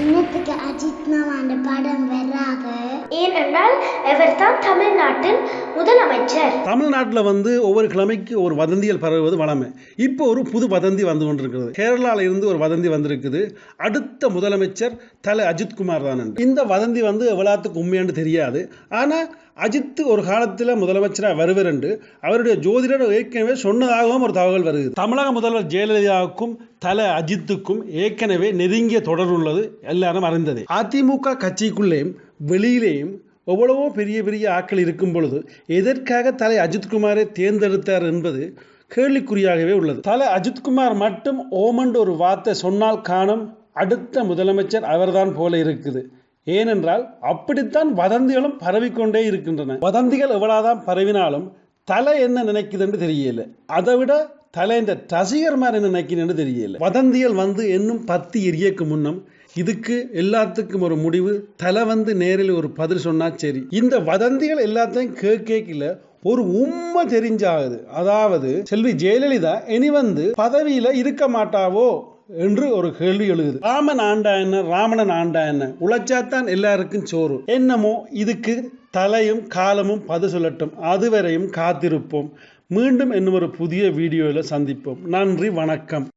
இன்னத்துக்கு அஜித் மாமாண்ட படம் வராது. ஏனென்றால் அவர் தான் தமிழ்நாட்டின் முதலமைச்சர். தமிழ்நாட்டில் ஒவ்வொரு கிழமைக்கு ஒரு வதந்திகள் பரவுவது வளமை. இப்போ ஒரு புது வதந்தி வந்து கொண்டிருக்கிறது. கேரளாவில் இருந்து ஒரு வதந்தி வந்திருக்குது. அடுத்த முதலமைச்சர் தல அஜித்குமார் தான். இந்த வதந்தி எவ்வளோத்துக்கு உண்மையானு தெரியாது. ஆனால் அஜித் ஒரு காலத்தில் முதலமைச்சராக வருவர் என்று அவருடைய ஜோதிடர் ஏற்கனவே சொன்னதாகவும் ஒரு தகவல் வருது. தமிழக முதல்வர் ஜெயலலிதாவுக்கும் தல அஜித்துக்கும் ஏற்கனவே நெருங்கிய தொடர்பு உள்ளது எல்லாரும் அறிந்ததே. அதிமுக கட்சிக்குள்ளேயும் வெளியிலேயும் எவ்வளவோ பெரிய பெரிய ஆட்கள் இருக்கும் பொழுது எதற்காக தலை அஜித்குமாரை தேர்ந்தெடுத்தார் என்பது கேள்விக்குறியாகவே உள்ளது. தலை அஜித்குமார் மட்டும் ஓமண்டு ஒரு வார்த்தை சொன்னால் காணும் அடுத்த முதலமைச்சர் அவர்தான் போல இருக்குது. ஏனென்றால் அப்படித்தான் வதந்திகளும் பரவிக்கொண்டே இருக்கின்றன. வதந்திகள் எவ்வளவுதான் பரவினாலும் தலை என்ன நினைக்குது என்று தெரியல. அதை விட தலை இந்த ரசிகர்மார் என்ன நினைக்கிறேன்னு தெரியல. வதந்திகள் இன்னும் 10 எரியக்கு முன்னம் இதுக்கு எல்லாத்துக்கும் ஒரு முடிவு. தலை நேரில் ஒரு பதில் சொன்னா சரி. இந்த வதந்திகள் எல்லாத்தையும் கேட்கல ஒரு உண்மை தெரிஞ்சாகுது. அதாவது செல்வி ஜெயலலிதா இனி பதவியில இருக்க மாட்டாவோ என்று ஒரு கேள்வி எழுகுது. ராமன் ஆண்டா என்ன, ராவணன் ஆண்டா என்ன, உழைச்சாத்தான் எல்லாருக்கும் சோறு. என்னமோ இதுக்கு தலையும் காலமும் பதில் சொல்லட்டும். அதுவரையும் காத்திருப்போம். மீண்டும் இன்னும் ஒரு புதிய வீடியோவில் சந்திப்போம். நன்றி, வணக்கம்.